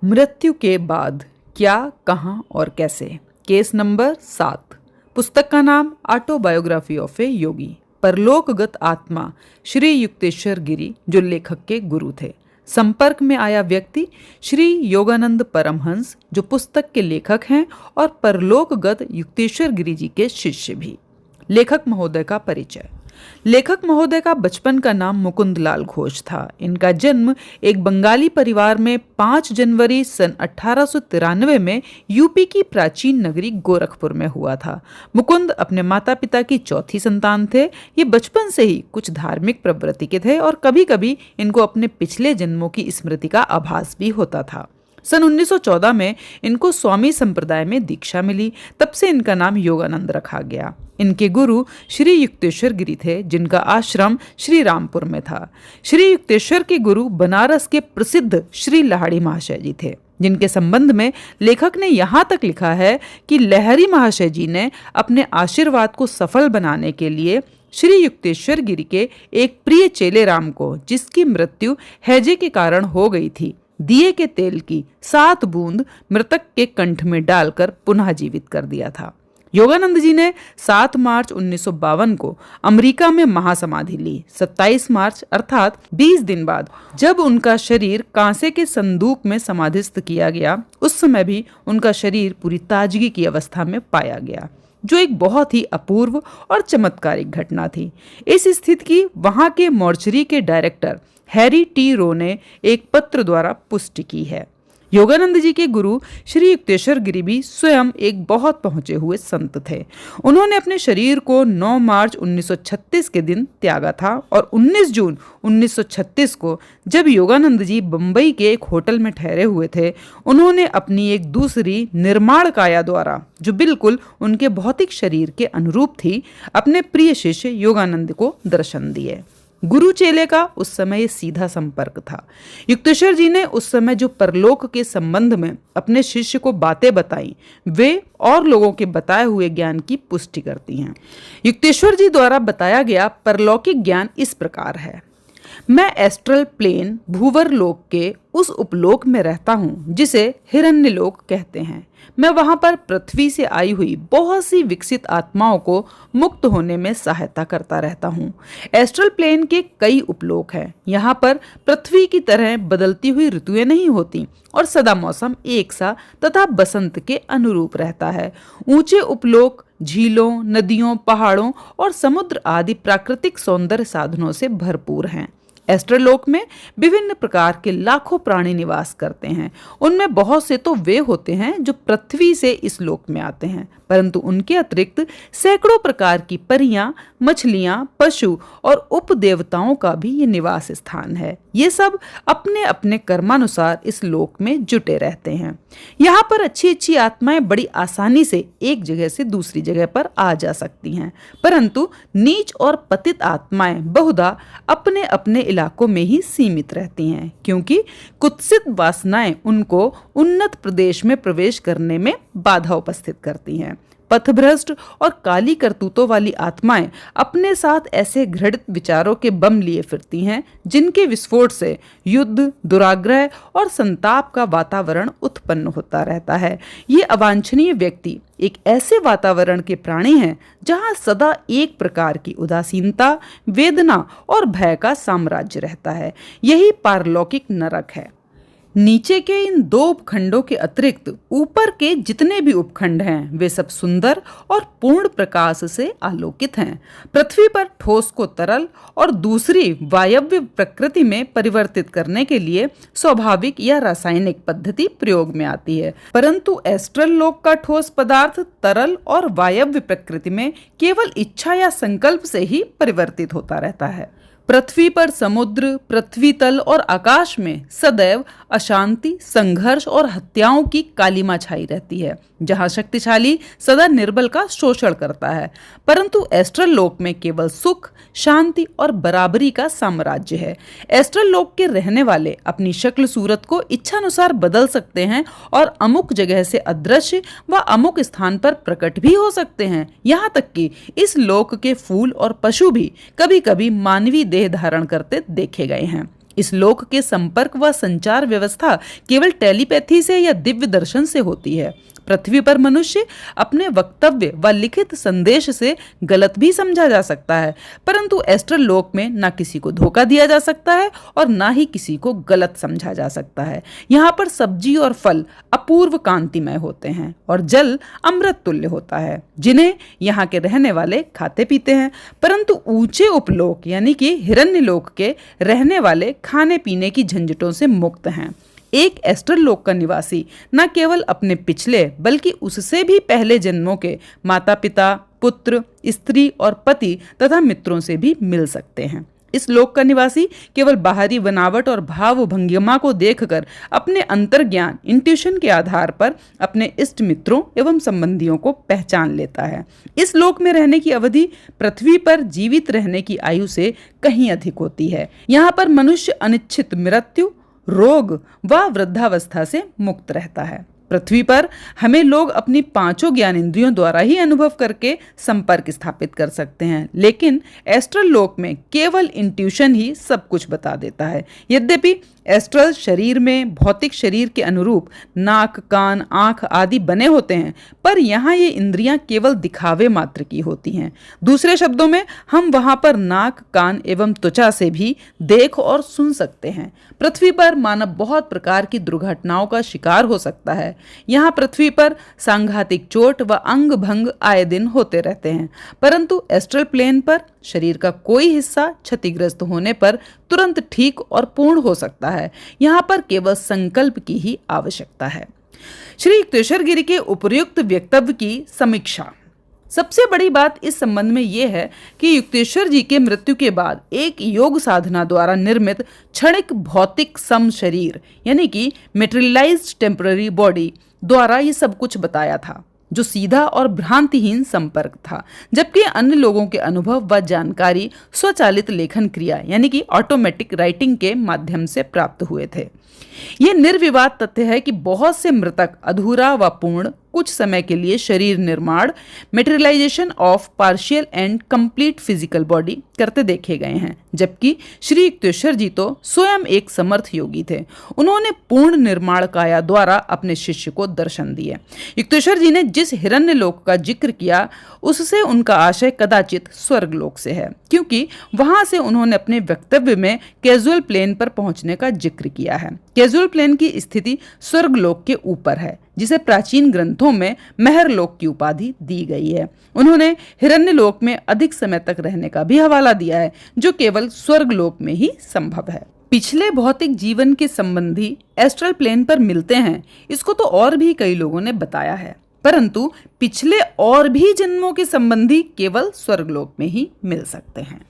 मृत्यु के बाद क्या, कहाँ और कैसे। Case number 7। पुस्तक का नाम ऑटोबायोग्राफी ऑफ ए योगी। परलोकगत आत्मा श्री युक्तेश्वर गिरी जो लेखक के गुरु थे। संपर्क में आया व्यक्ति श्री योगानंद परमहंस जो पुस्तक के लेखक हैं और परलोकगत युक्तेश्वर गिरी जी के शिष्य भी। लेखक महोदय का परिचय। लेखक महोदय का बचपन का नाम मुकुंदलाल घोष था। इनका जन्म एक बंगाली परिवार में 5 जनवरी सन 1893 में यूपी की प्राचीन नगरी गोरखपुर में हुआ था। मुकुंद अपने माता पिता की चौथी संतान थे। ये बचपन से ही कुछ धार्मिक प्रवृत्ति के थे और कभी कभी इनको अपने पिछले जन्मों की स्मृति का आभास भी होता था। सन 1914 में इनको स्वामी संप्रदाय में दीक्षा मिली। तब से इनका नाम योगानंद रखा गया। इनके गुरु श्री युक्तेश्वर गिरी थे जिनका आश्रम श्री रामपुर में था। श्री युक्तेश्वर के गुरु बनारस के प्रसिद्ध श्री लाहिड़ी महाशय जी थे, जिनके संबंध में लेखक ने यहाँ तक लिखा है कि लहरी महाशय जी ने अपने आशीर्वाद को सफल बनाने के लिए श्री युक्तेश्वर गिरी के एक प्रिय चेले राम को, जिसकी मृत्यु हैजे के कारण हो गई थी, दिए के तेल की 7 बूंद मृतक के कंठ में डालकर पुनः जीवित कर दिया था। योगानंद जी ने 7 मार्च 1952 को अमेरिका में महासमाधि ली। 27 मार्च अर्थात 20 दिन बाद जब उनका शरीर कांसे के संदूक में समाधिस्थ किया गया, उस समय भी उनका शरीर पूरी ताजगी की अवस्था में पाया गया, जो एक बहुत ही अपूर्व और चमत्कारिक घटना थी। इस स्थिति की वहां के मॉर्चरी के डायरेक्टर हैरी टी रो ने एक पत्र द्वारा पुष्टि की है। योगानंद जी के गुरु श्री युक्तेश्वर गिरी भी स्वयं एक बहुत पहुंचे हुए संत थे। उन्होंने अपने शरीर को 9 मार्च 1936 के दिन त्यागा था और 19 जून 1936 को जब योगानंद जी बंबई के एक होटल में ठहरे हुए थे, उन्होंने अपनी एक दूसरी निर्माण काया द्वारा, जो बिल्कुल उनके भौतिक शरीर के अनुरूप थी, अपने प्रिय शिष्य योगानंद को दर्शन दिए। गुरु चेले का उस समय सीधा संपर्क था। युक्तेश्वर जी ने उस समय जो परलोक के संबंध में अपने शिष्य को बातें बताई, वे और लोगों के बताए हुए ज्ञान की पुष्टि करती हैं। युक्तेश्वर जी द्वारा बताया गया परलौकिक ज्ञान इस प्रकार है। मैं एस्ट्रल प्लेन भूवर लोक के उस उपलोक में रहता हूँ जिसे हिरण्य लोक कहते हैं। मैं वहां पर पृथ्वी से आई हुई बहुत सी विकसित आत्माओं को मुक्त होने में सहायता करता रहता हूँ। एस्ट्रल प्लेन के कई उपलोक हैं। यहाँ पर पृथ्वी की तरह बदलती हुई ऋतुएं नहीं होती और सदा मौसम एक सा तथा बसंत के अनुरूप रहता है। ऊंचे उपलोक झीलों, नदियों, पहाड़ों और समुद्र आदि प्राकृतिक सौंदर्य साधनों से भरपूर हैं। एस्ट्रलोक में विभिन्न प्रकार के लाखों प्राणी निवास करते हैं। उनमें बहुत से तो वे होते हैं जो पृथ्वी से इस लोक में आते हैं, परंतु उनके अतिरिक्त सैकड़ों प्रकार की परियां, मछलियां, पशु और उपदेवताओं का भी ये निवास स्थान है। ये सब अपने अपने कर्मानुसार इस लोक में जुटे रहते हैं। यहाँ पर अच्छी अच्छी आत्माएं बड़ी आसानी से एक जगह से दूसरी जगह पर आ जा सकती हैं, परंतु नीच और पतित आत्माएं बहुधा अपने अपने इलाकों में ही सीमित रहती हैं, क्योंकि कुत्सित वासनाएं उनको उन्नत प्रदेश में प्रवेश करने में बाधा उपस्थित करती हैं। पथभ्रष्ट और काली करतूतों वाली आत्माएं अपने साथ ऐसे घृणित विचारों के बम लिए फिरती हैं जिनके विस्फोट से युद्ध, दुराग्रह और संताप का वातावरण उत्पन्न होता रहता है। ये अवांछनीय व्यक्ति एक ऐसे वातावरण के प्राणी हैं जहां सदा एक प्रकार की उदासीनता, वेदना और भय का साम्राज्य रहता है। यही पारलौकिक नरक है। नीचे के इन 2 उपखंडों के अतिरिक्त ऊपर के जितने भी उपखंड हैं वे सब सुंदर और पूर्ण प्रकाश से आलोकित हैं। पृथ्वी पर ठोस को तरल और दूसरी वायव्य प्रकृति में परिवर्तित करने के लिए स्वाभाविक या रासायनिक पद्धति प्रयोग में आती है, परंतु एस्ट्रल लोक का ठोस पदार्थ तरल और वायव्य प्रकृति में केवल इच्छा या संकल्प से ही परिवर्तित होता रहता है। पृथ्वी पर समुद्र, पृथ्वी तल और आकाश में सदैव अशांति, संघर्ष और हत्याओं की कालिमा छाई रहती है, जहां शक्तिशाली सदा निर्बल का शोषण करता है, परंतु एस्ट्रल लोक में केवल सुख, शांति और बराबरी का साम्राज्य है। एस्ट्रल लोक के रहने वाले अपनी शक्ल सूरत को इच्छानुसार बदल सकते हैं और अमुक जगह से अदृश्य व अमुक स्थान पर प्रकट भी हो सकते हैं। यहाँ तक कि इस लोक के फूल और पशु भी कभी कभी मानवीय देह धारण करते देखे गए हैं। इस लोक के संपर्क व संचार व्यवस्था केवल टेलीपैथी से या दिव्य दर्शन से होती है। पृथ्वी पर मनुष्य अपने वक्तव्य व लिखित संदेश से गलत भी समझा जा सकता है, परंतु एस्ट्रल लोक में ना किसी को धोखा दिया जा सकता है और ना ही किसी को गलत समझा जा सकता है। यहाँ पर सब्जी और फल अपूर्व कांतिमय होते हैं और जल अमृत तुल्य होता है, जिन्हें यहाँ के रहने वाले खाते पीते हैं। परंतु ऊंचे उपलोक यानी कि हिरण्य लोक के रहने वाले खाने पीने की झंझटों से मुक्त हैं। एक एस्ट्रल लोक का निवासी न केवल अपने पिछले बल्कि उससे भी पहले जन्मों के माता पिता, पुत्र, स्त्री और पति तथा मित्रों से भी मिल सकते हैं। इस लोक का निवासी केवल बाहरी बनावट और भाव भंगिमा को देखकर अपने अंतर्ज्ञान इंट्यूशन के आधार पर अपने इष्ट मित्रों एवं संबंधियों को पहचान लेता है। इस लोक में रहने की अवधि पृथ्वी पर जीवित रहने की आयु से कहीं अधिक होती है। यहाँ पर मनुष्य अनिश्चित मृत्यु, रोग व वृद्धावस्था से मुक्त रहता है। पृथ्वी पर हमें लोग अपनी पांचों ज्ञानेंद्रियों द्वारा ही अनुभव करके संपर्क स्थापित कर सकते हैं, लेकिन एस्ट्रल लोक में केवल इंट्यूशन ही सब कुछ बता देता है। यद्यपि एस्ट्रल शरीर में भौतिक शरीर के अनुरूप नाक, कान, आंख आदि बने होते हैं, पर यहाँ ये इंद्रियां केवल दिखावे मात्र की होती हैं। दूसरे शब्दों में हम वहां पर नाक, कान एवं त्वचा से भी देख और सुन सकते हैं। पृथ्वी पर मानव बहुत प्रकार की दुर्घटनाओं का शिकार हो सकता है। यहाँ पृथ्वी पर सांघातिक चोट व अंग भंग आए दिन होते रहते हैं, परंतु एस्ट्रल प्लेन पर शरीर का कोई हिस्सा क्षतिग्रस्त होने पर तुरंत ठीक और पूर्ण हो सकता है। यहाँ पर केवल संकल्प की ही आवश्यकता है। श्री युक्तेश्वर गिरी के उपर्युक्त वक्तव्य की समीक्षा। सबसे बड़ी बात इस संबंध में यह है कि युक्तेश्वर जी के मृत्यु के बाद एक योग साधना द्वारा निर्मित क्षणिक भौतिक सम शरीर यानी कि मेटेरियलाइज्ड टेम्पररी बॉडी द्वारा ये सब कुछ बताया था, जो सीधा और भ्रांतिहीन संपर्क था, जबकि अन्य लोगों के अनुभव व जानकारी स्वचालित लेखन क्रिया यानी कि ऑटोमेटिक राइटिंग के माध्यम से प्राप्त हुए थे। यह निर्विवाद तथ्य है कि बहुत से मृतक अधूरा व पूर्ण कुछ समय के लिए शरीर निर्माण materialisation of partial and complete physical body करते देखे गए हैं, जबकि श्री युक्तेश्वर जी तो स्वयं एक समर्थ योगी थे। उन्होंने पूर्ण निर्माण काया द्वारा अपने शिष्य को दर्शन दिए। युक्तेश्वर जी ने जिस हिरण्य लोक का जिक्र किया उससे उनका आशय कदाचित स्वर्ग लोक से है, क्योंकि वहां से उन्होंने अपने वक्तव्य में कैजुअल प्लेन पर पहुंचने का जिक्र किया है। कैजुअल प्लेन की स्थिति स्वर्ग लोक के ऊपर है, जिसे प्राचीन ग्रंथों में महर लोक की उपाधि दी गई है। उन्होंने हिरण्य लोक में अधिक समय तक रहने का भी हवाला दिया है, जो केवल स्वर्ग लोक में ही संभव है। पिछले भौतिक जीवन के संबंधी एस्ट्रल प्लेन पर मिलते हैं, इसको तो और भी कई लोगों ने बताया है, परंतु पिछले और भी जन्मों के संबंधी केवल स्वर्ग लोक में ही मिल सकते हैं।